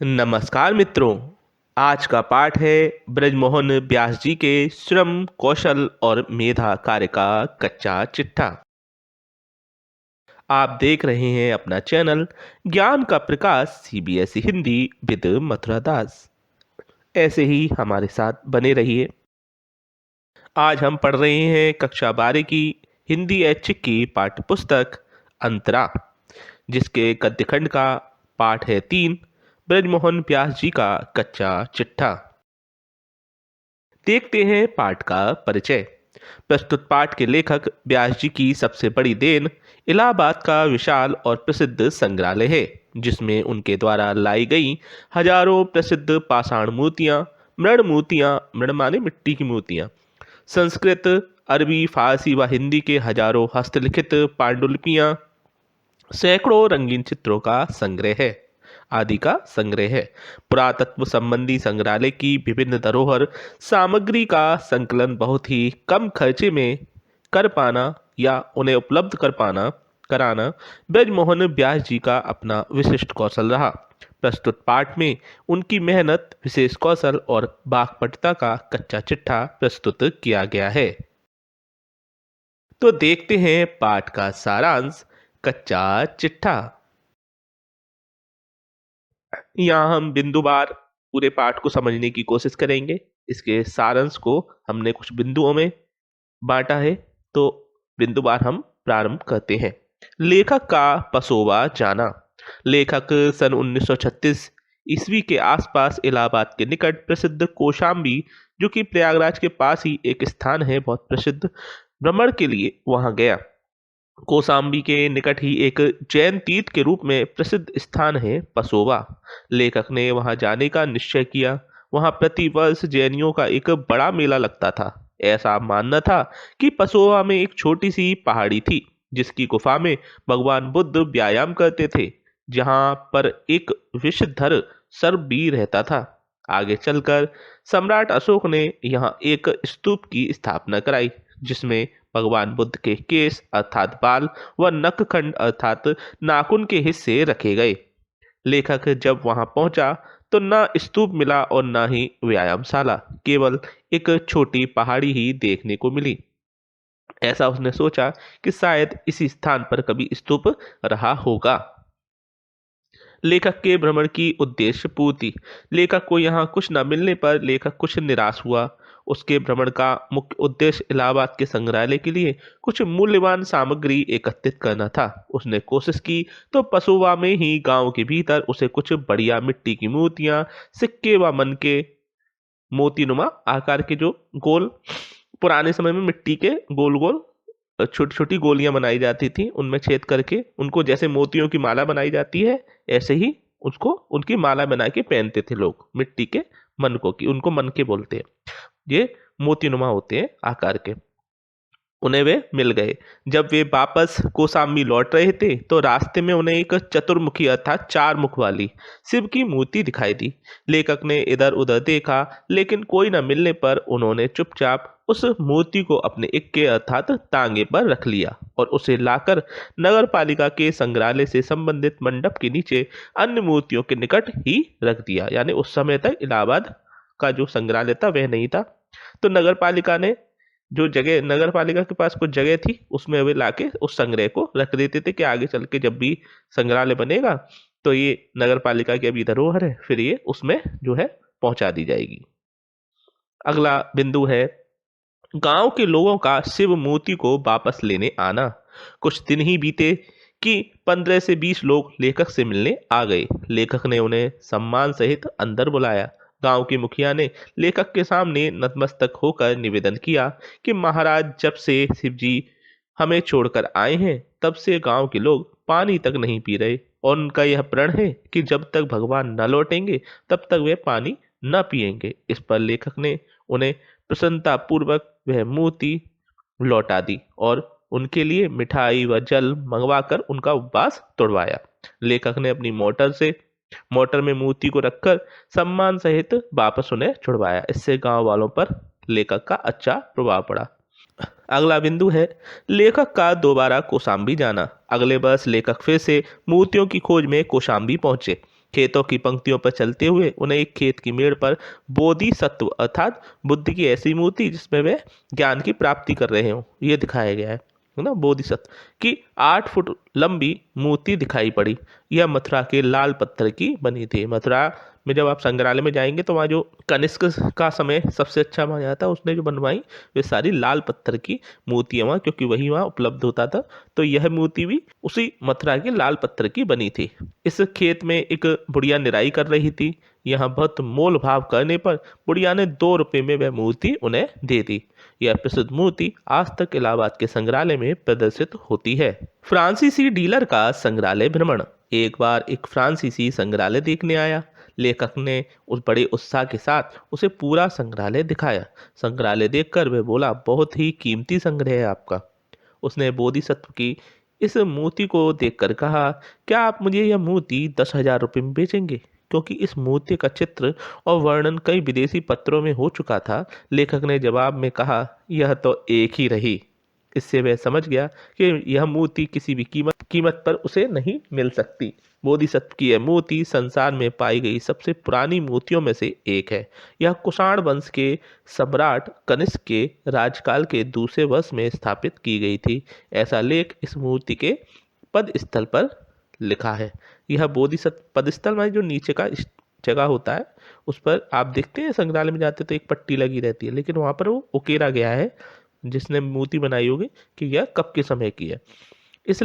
नमस्कार मित्रों। आज का पाठ है ब्रजमोहन व्यास जी के श्रम कौशल और मेधा कार्य का कच्चा चिट्ठा। आप देख रहे हैं अपना चैनल ज्ञान का प्रकाश सीबीएसई हिंदी विद मथुरा दास। ऐसे ही हमारे साथ बने रहिए। आज हम पढ़ रहे हैं कक्षा 12 की हिंदी ऐच्छिक की पाठ्य पुस्तक अंतरा, जिसके गद्य खंड का पाठ है 3, ब्रजमोहन व्यास जी का कच्चा चिट्ठा। देखते हैं पाठ का परिचय। प्रस्तुत पाठ के लेखक व्यास जी की सबसे बड़ी देन इलाहाबाद का विशाल और प्रसिद्ध संग्रहालय है, जिसमें उनके द्वारा लाई गई हजारों प्रसिद्ध पाषाण मूर्तियां, मृण माने मिट्टी की मूर्तियां, संस्कृत, अरबी, फारसी व हिंदी के हजारों हस्तलिखित पांडुलिपियां, सैकड़ों रंगीन चित्रों का संग्रह है आदि का संग्रह है। पुरातत्व संबंधी संग्रहालय की विभिन्न धरोहर सामग्री का संकलन बहुत ही कम खर्चे में कर पाना या उन्हें उपलब्ध कर पाना कराना ब्रजमोहन व्यास जी का अपना विशिष्ट कौशल रहा। प्रस्तुत पाठ में उनकी मेहनत, विशेष कौशल और वाक्पटुता का कच्चा चिट्ठा प्रस्तुत किया गया है। तो देखते हैं पाठ का सारांश, कच्चा चिट्ठा। यहाँ हम बिंदुवार पूरे पाठ को समझने की कोशिश करेंगे। इसके सारांश को हमने कुछ बिंदुओं में बांटा है, तो बिंदुवार हम प्रारंभ करते हैं। लेखक का पसोवा जाना। लेखक सन 1936 ईस्वी के आसपास इलाहाबाद के निकट प्रसिद्ध कौशाम्बी, जो कि प्रयागराज के पास ही एक स्थान है, बहुत प्रसिद्ध, भ्रमण के लिए वहां गया। कौशाम्बी के निकट ही एक जैन तीर्थ के रूप में प्रसिद्ध स्थान है पसोवा। लेखक ने वहां जाने का निश्चय किया। वहां प्रति वर्ष जैनियों का एक बड़ा मेला लगता था। ऐसा मानना था कि पसोवा में एक छोटी सी पहाड़ी थी, जिसकी गुफा में भगवान बुद्ध व्यायाम करते थे, जहां पर एक विषधर सर्प भी रहता था। आगे चलकर सम्राट अशोक ने यहाँ एक स्तूप की स्थापना कराई, जिसमें भगवान बुद्ध के केस अर्थात बाल व नखखंड अर्थात नाखून के हिस्से रखे गए। लेखक जब वहां पहुंचा तो न स्तूप मिला और न ही व्यायामशाला, केवल एक छोटी पहाड़ी ही देखने को मिली। ऐसा उसने सोचा कि शायद इसी स्थान पर कभी स्तूप रहा होगा। लेखक के भ्रमण की उद्देश्य पूर्ति। लेखक को यहाँ कुछ न मिलने पर लेखक कुछ निराश हुआ। उसके भ्रमण का मुख्य उद्देश्य इलाहाबाद के संग्रहालय के लिए कुछ मूल्यवान सामग्री एकत्रित करना था। उसने कोशिश की तो पसोवा में ही गांव के भीतर उसे कुछ बढ़िया मिट्टी की मूर्तियां, सिक्के व मन के मोतीनुमा आकार के, जो गोल, पुराने समय में मिट्टी के गोल गोल छोटी छोटी गोलियां बनाई जाती थी, उनमें छेद करके उनको जैसे मोतियों की माला बनाई जाती है, ऐसे ही उसको उनकी माला बना के पहनते थे लोग। मिट्टी के मनकों की, उनको मन के बोलते हैं, ये मोतीनुमा होते हैं आकार के। उन्हें वे मिल गए। जब वे वापस कोसाम्बी लौट रहे थे तो रास्ते में उन्हें एक चतुर्मुखी अर्थात 4 मुख वाली शिव की मूर्ति दिखाई दी। लेखक ने इधर उधर देखा, लेकिन कोई न मिलने पर उन्होंने चुपचाप उस मूर्ति को अपने इक्के अर्थात तांगे पर रख लिया और उसे लाकर नगर पालिका के संग्रहालय से संबंधित मंडप के नीचे अन्य मूर्तियों के निकट ही रख दिया। यानी उस समय तक इलाहाबाद का जो संग्रहालय था वह नहीं था, तो नगर पालिका ने जो जगह, नगर पालिका के पास कुछ जगह थी, उसमें वे लाके उस संग्रह को रख देते थे कि आगे चल के जब भी संग्रहालय बनेगा तो ये नगर पालिका की अभी धरोहर है, फिर ये उसमें जो है पहुंचा दी जाएगी। अगला बिंदु है गांव के लोगों का शिव मूर्ति को वापस लेने आना। कुछ दिन ही बीते कि 15 से 20 लोग लेखक से मिलने आ गए। लेखक ने उन्हें सम्मान सहित अंदर बुलाया। गांव के मुखिया ने लेखक के सामने नतमस्तक होकर निवेदन किया कि महाराज, जब से शिव जी हमें छोड़कर आए हैं तब से गांव के लोग पानी तक नहीं पी रहे, और उनका यह प्रण है कि जब तक भगवान न लौटेंगे तब तक वे पानी न पिएंगे। इस पर लेखक ने उन्हें प्रसन्नता पूर्वक वह मूर्ति लौटा दी और उनके लिए मिठाई व जल मंगवाकर उनका उपवास तोड़वाया। लेखक ने अपनी मोटर में मूर्ति को रखकर सम्मान सहित वापस उन्हें छुड़वाया। इससे गांव वालों पर लेखक का अच्छा प्रभाव पड़ा। अगला बिंदु है लेखक का दोबारा कौशाम्बी जाना। अगले वर्ष लेखक फिर से मूर्तियों की खोज में कौशाम्बी पहुंचे। खेतों की पंक्तियों पर चलते हुए उन्हें एक खेत की मेड़ पर बोधिसत्व अर्थात बुद्ध की ऐसी मूर्ति जिसमें वे ज्ञान की प्राप्ति कर रहे हो ये दिखाया गया है ना। बोधिसत्व की 8 फुट लंबी मूर्ति दिखाई पड़ी। यह मथुरा के लाल पत्थर की बनी थी। मथुरा में जब आप संग्रहालय में जाएंगे तो वहाँ जो कनिष्क का समय सबसे अच्छा माना जाता है, उसने जो बनवाई वे सारी लाल पत्थर की मूर्तियां वहाँ, क्योंकि वही वहाँ उपलब्ध होता था। तो यह मूर्ति भी उसी मथुरा के लाल पत्थर की बनी थी। इस खेत में एक बुढ़िया निराई कर रही थी। यहाँ बहुत मोल भाव करने पर बुढ़िया ने 2 रुपए में वह मूर्ति उन्हें दे दी। यह प्रसिद्ध मूर्ति आज तक इलाहाबाद के संग्रहालय में प्रदर्शित होती है। फ्रांसीसी डीलर का संग्रहालय भ्रमण। एक बार एक फ्रांसीसी संग्रहालय देखने आया। लेखक ने उस बड़े उत्साह के साथ उसे पूरा संग्रहालय दिखाया। संग्रहालय देखकर वह बोला, बहुत ही कीमती संग्रह है आपका। उसने बोधिसत्व की इस मूर्ति को देखकर कहा, क्या आप मुझे यह मूर्ति 10,000 रुपये में बेचेंगे? क्योंकि इस मूर्ति का चित्र और वर्णन कई विदेशी पत्रों में हो चुका था। लेखक ने जवाब में कहा, यह तो एक ही रही। इससे वह समझ गया कि यह मूर्ति किसी भी कीमत पर उसे नहीं मिल सकती। बोधिसत्व की यह मूर्ति संसार में पाई गई सबसे पुरानी मूर्तियों में से एक है। यह कुषाण वंश के सम्राट कनिष्क के राजकाल के दूसरे वर्ष में स्थापित की गई थी। ऐसा लेख इस मूर्ति के पदस्थल पर लिखा है। यह बोधिसत्व पदस्थल में जो नीचे का जगह होता है उस पर आप देखते हैं, संग्रहालय में जाते तो एक पट्टी लगी रहती है, लेकिन वहां पर वो उकेरा गया है जिसने मूर्ति बनाई होगी कि यह कब के समय की है। इस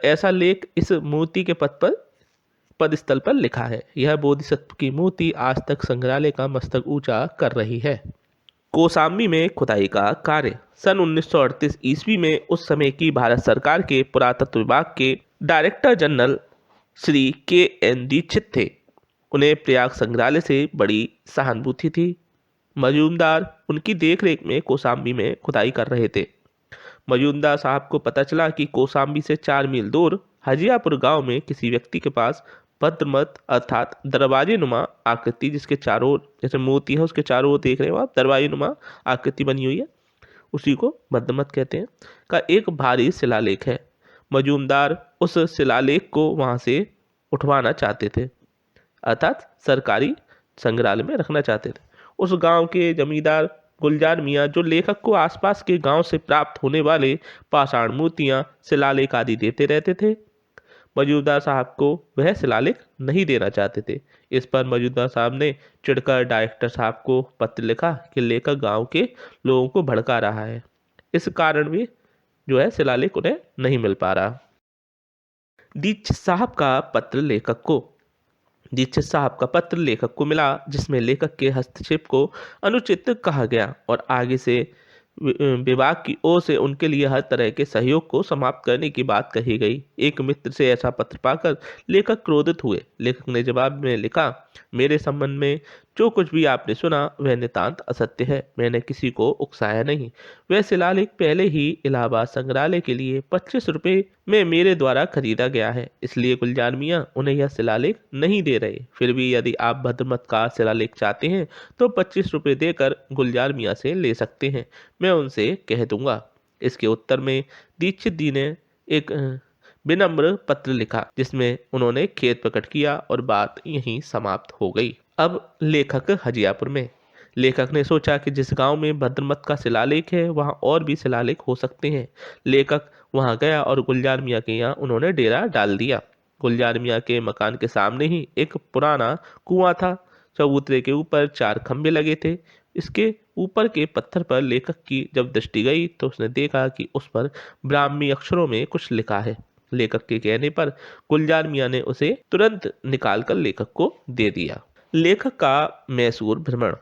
ऐसा लेख इस मूर्ति के पदस्थल पर लिखा है। यह बोधिसत्व की मूर्ति आज तक संग्रहालय का मस्तक ऊंचा कर रही है। कौशाम्बी में खुदाई का कार्य। सन 1938 ईस्वी में उस समय की भारत सरकार के पुरातत्व विभाग के डायरेक्टर जनरल श्री के.एन. दीक्षित थे। उन्हें प्रयाग संग्रहालय से बड़ी सहानुभूति थी। मजूमदार उनकी देखरेख में कौशाम्बी में खुदाई कर रहे थे। मजूमदार साहब को पता चला कि कौशाम्बी से 4 मील दूर हजियापुर गांव में किसी व्यक्ति के पास भद्रमत अर्थात दरवाजे नुमा आकृति, जिसके चारों ओर जैसे मूर्ति है उसके चारों ओर देख रहे हो आप, दरवाजे नुमा आकृति बनी हुई है, उसी को भद्रमत कहते हैं, का एक भारी शिलालेख है। मजूमदार उस शिलालेख को वहां से उठवाना चाहते थे, अर्थात सरकारी संग्रहालय में रखना चाहते थे। उस गांव के जमींदार गुलजार मियाँ, जो लेखक को आसपास के गांव से प्राप्त होने वाले पाषाण मूर्तियां, शिलालेख आदि देते रहते थे, मजूमदार साहब को वह शिलालेख नहीं देना चाहते थे। इस पर मजूमदार साहब ने चिढ़कर डायरेक्टर साहब को पत्र लिखा कि लेखक गांव के लोगों को भड़का रहा है, इस कारण भी जो है शिलालेख उन्हें नहीं मिल पा रहा। दीक्षित साहब का पत्र लेखक को। दीक्षित साहब का पत्र लेखक को मिला, जिसमें लेखक के हस्तक्षेप को अनुचित कहा गया और आगे से विभाग की ओर से उनके लिए हर तरह के सहयोग को समाप्त करने की बात कही गई। एक मित्र से ऐसा पत्र पाकर लेखक क्रोधित हुए। लेखक ने जवाब में लिखा, मेरे संबंध में जो कुछ भी आपने सुना वह नितांत असत्य है। मैंने किसी को उकसाया नहीं। वह शिलालेख पहले ही इलाहाबाद संग्रहालय के लिए 25 रुपये में मेरे द्वारा खरीदा गया है, इसलिए गुलजार मियाँ उन्हें यह शिलालेख नहीं दे रहे। फिर भी यदि आप भद्रमत का शिलालेख चाहते हैं तो 25 रुपये देकर गुलजार मियाँ से ले सकते हैं, मैं उनसे कह दूंगा। इसके उत्तर में दीक्षित जी ने एक विनम्र पत्र लिखा, जिसमें उन्होंने खेद प्रकट किया और बात यहीं समाप्त हो गई। अब लेखक हजियापुर में। लेखक ने सोचा कि जिस गांव में भद्रमत का शिलालेख है वहां और भी शिलालेख हो सकते हैं। लेखक वहां गया और गुलजार मियाँ के यहाँ उन्होंने डेरा डाल दिया। गुलजार मियाँ के मकान के सामने ही एक पुराना कुआं था। चबूतरे के ऊपर 4 खंभे लगे थे। इसके ऊपर के पत्थर पर लेखक की जब दृष्टि गई तो उसने देखा कि उस पर ब्राह्मी अक्षरों में कुछ लिखा है। लेखक के कहने पर गुलजार मियाँ ने उसे तुरंत निकालकर लेखक को दे दिया। लेखक का मैसूर भ्रमण।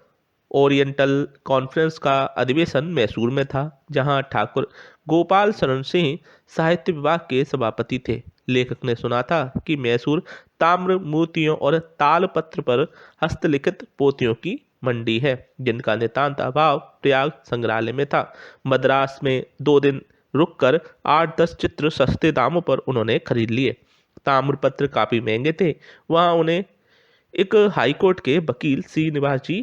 ओरिएंटल कॉन्फ्रेंस का अधिवेशन मैसूर में था, जहां ठाकुर गोपाल शरण सिंह साहित्य विभाग के सभापति थे। लेखक ने सुना था कि मैसूर ताम्र मूर्तियों और तालपत्र पर हस्तलिखित पोथियों की मंडी है, जिनका नितांत अभाव प्रयाग संग्रहालय में था। मद्रास में 2 दिन रुककर 8-10 चित्र सस्ते दामों पर उन्होंने खरीद लिए। ताम्रपत्र काफी महंगे थे। वहां उन्हें एक हाईकोर्ट के वकील सी निवास जी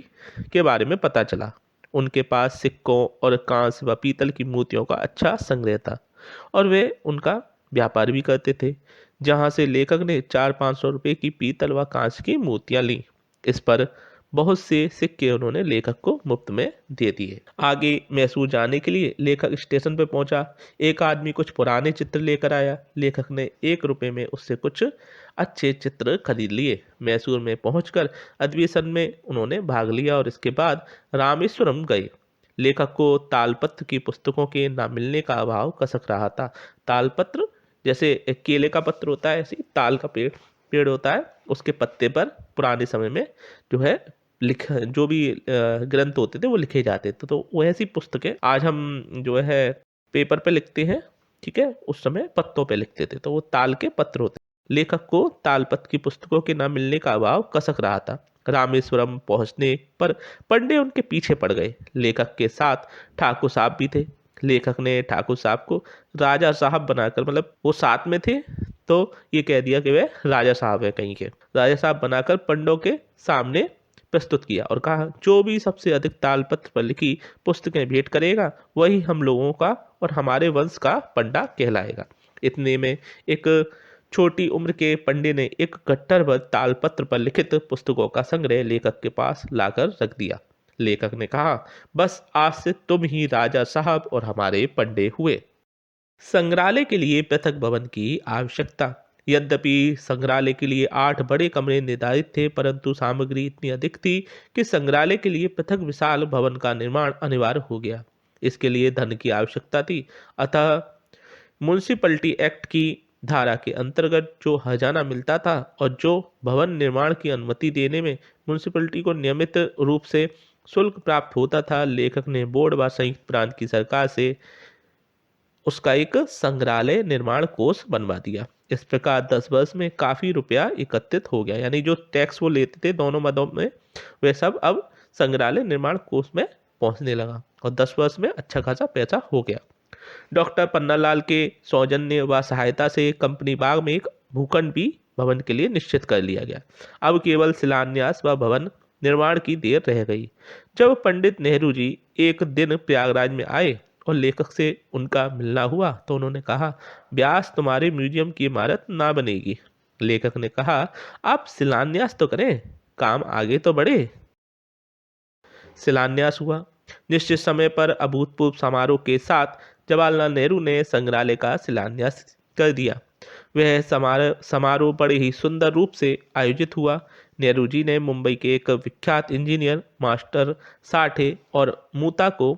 के बारे में पता चला। उनके पास सिक्कों और कांस्य व पीतल की मूर्तियों का अच्छा संग्रह था और वे उनका व्यापार भी करते थे, जहां से लेखक ने 400-500 रुपए की पीतल व कांच की मूर्तियां ली। इस पर बहुत से सिक्के उन्होंने लेखक को मुफ्त में दे दिए। आगे मैसूर जाने के लिए लेखक स्टेशन पर पहुंचा। एक आदमी कुछ पुराने चित्र लेकर आया। लेखक ने 1 रुपए में उससे कुछ अच्छे चित्र खरीद लिए। मैसूर में पहुंचकर अधिवेशन में उन्होंने भाग लिया और इसके बाद रामेश्वरम गए। लेखक को तालपत्र की पुस्तकों के न मिलने का अभाव कसक रहा था। तालपत्र जैसे एक केले का पत्र होता है, ऐसे ही ताल का पेड़ पेड़ होता है, उसके पत्ते पर पुराने समय में जो है जो भी ग्रंथ होते थे वो लिखे जाते थे। तो वैसी पुस्तकें आज हम जो है पेपर पे लिखते हैं, ठीक है, उस समय पत्तों पे लिखते थे, तो वो ताल के पत्र होते। लेखक को तालपत्र की पुस्तकों के न मिलने का अभाव कसक रहा था। रामेश्वरम पहुंचने पर पंडे उनके पीछे पड़ गए। लेखक के साथ ठाकुर साहब भी थे। लेखक ने ठाकुर साहब को राजा साहब बनाकर, मतलब वो साथ में थे तो ये कह दिया कि वे राजा साहब है कहीं के, राजा साहब बनाकर पंडों के सामने प्रस्तुत किया और कहा, जो भी सबसे अधिक तालपत्र पर लिखी पुस्तकें भेंट करेगा वही हम लोगों का और हमारे वंश का पंडा कहलाएगा। इतने में एक छोटी उम्र के पंडे ने एक गट्टर पर तालपत्र पर लिखित पुस्तकों का संग्रह लेखक के पास लाकर रख दिया। लेखक ने कहा, बस आज से तुम ही राजा साहब और हमारे पंडे हुए। संग्रहालय के लिए पृथक भवन की आवश्यकता। यद्यपि संग्रहालय के लिए 8 बड़े कमरे निर्धारित थे, परंतु सामग्री इतनी अधिक थी कि संग्रहालय के लिए पृथक विशाल भवन का निर्माण अनिवार्य हो गया। इसके लिए धन की आवश्यकता थी। अतः म्युनिसिपैलिटी एक्ट की धारा के अंतर्गत जो खजाना मिलता था और जो भवन निर्माण की अनुमति देने में म्युनिसिपैलिटी को नियमित रूप से शुल्क प्राप्त होता था, लेखक ने बोर्ड व संयुक्त प्रांत की सरकार से उसका एक संग्रहालय निर्माण कोष बनवा दिया। इस प्रकार 10 वर्ष में काफी रुपया एकत्रित हो गया, यानी जो टैक्स वो लेते थे दोनों मदों में, वे सब अब संग्रहालय निर्माण कोष में पहुंचने लगा और 10 वर्ष में अच्छा खासा पैसा हो गया। डॉक्टर पन्नालाल के सौजन्य व सहायता से कंपनी बाग में एक भूखंड भी भवन के लिए निश्चित कर लिया गया। अब केवल शिलान्यास व भवन निर्माण की देर रह गई। जब पंडित नेहरू जी एक दिन प्रयागराज में आए और लेखक से उनका मिलना हुआ तो उन्होंने कहा, व्यास, तुम्हारे म्यूजियम की इमारत ना बनेगी। लेखक ने कहा, आप शिलान्यास तो करें, काम आगे तो बढ़े। शिलान्यास हुआ। निश्चित समय पर अभूतपूर्व समारोह के साथ जवाहरलाल नेहरू ने संग्रहालय का शिलान्यास कर दिया। वह समारोह बड़े ही सुंदर रूप से आयोजित हुआ। नेहरू जी ने मुंबई के एक विख्यात इंजीनियर मास्टर साठे और मूता को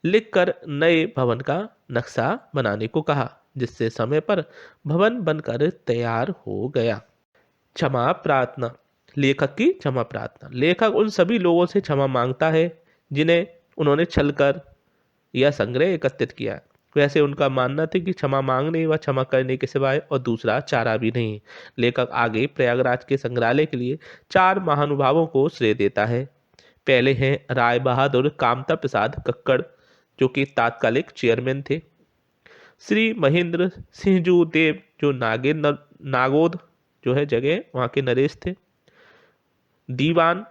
लिखकर नए भवन का नक्शा बनाने को कहा, जिससे समय पर भवन बनकर तैयार हो गया। क्षमा प्रार्थना। लेखक की क्षमा प्रार्थना। लेखक उन सभी लोगों से क्षमा मांगता है जिन्हें उन्होंने छलकर यह संग्रह एकत्रित किया। वैसे उनका मानना था कि क्षमा मांगने व क्षमा करने के सिवाय और दूसरा चारा भी नहीं। लेखक आगे प्रयागराज के संग्रहालय के लिए 4 महानुभावों को श्रेय देता है। पहले हैं राय बहादुर कामता प्रसाद कक्कड़, जो कि तात्कालिक चेयरमैन थे। श्री महेंद्र सिंहजू देव, जो नागोद जो है जगह, वहाँ के नरेश थे। दीवान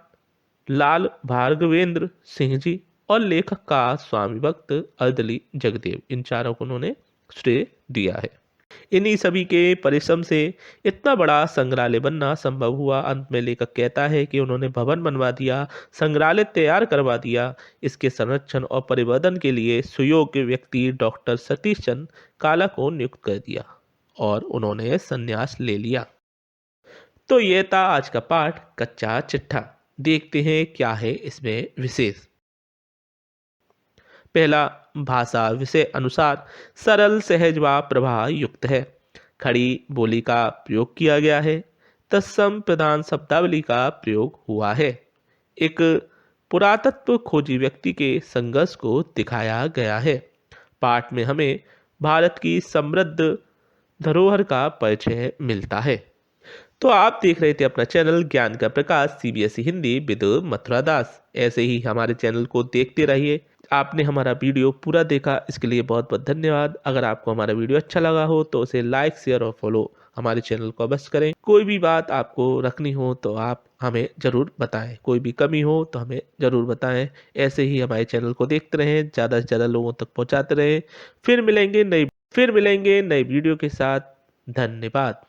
लाल भार्गवेंद्र सिंह जी और लेखक का स्वामी भक्त अर्दली जगदेव, इन चारों को उन्होंने श्रेय दिया है। इन्हीं सभी के परिश्रम से इतना बड़ा संग्रहालय बनना संभव हुआ। अंत में लेखक कहता है कि उन्होंने भवन बनवा दिया, संग्रहालय तैयार करवा दिया। इसके संरक्षण और परिवर्धन के लिए सुयोग्य व्यक्ति डॉक्टर सतीश चंद्र काला को नियुक्त कर दिया और उन्होंने संन्यास ले लिया। तो यह था आज का पाठ कच्चा चिट्ठा। देखते हैं क्या है इसमें विशेष। पहला, भाषा विषय अनुसार सरल, सहज व प्रभा युक्त है। खड़ी बोली का प्रयोग किया गया है। तत्सम प्रधान शब्दावली का प्रयोग हुआ है। एक पुरातत्व खोजी व्यक्ति के संघर्ष को दिखाया गया है। पाठ में हमें भारत की समृद्ध धरोहर का परिचय मिलता है। तो आप देख रहे थे अपना चैनल ज्ञान का प्रकाश सीबीएसई हिंदी विद मथुरा दास। ऐसे ही हमारे चैनल को देखते रहिए। आपने हमारा वीडियो पूरा देखा, इसके लिए बहुत बहुत धन्यवाद। अगर आपको हमारा वीडियो अच्छा लगा हो तो उसे लाइक, शेयर और फॉलो हमारे चैनल को अवश्य करें। कोई भी बात आपको रखनी हो तो आप हमें ज़रूर बताएं, कोई भी कमी हो तो हमें ज़रूर बताएं। ऐसे ही हमारे चैनल को देखते रहें, ज़्यादा से ज़्यादा लोगों तक पहुँचाते रहें। फिर मिलेंगे नई फिर मिलेंगे नए वीडियो के साथ। धन्यवाद।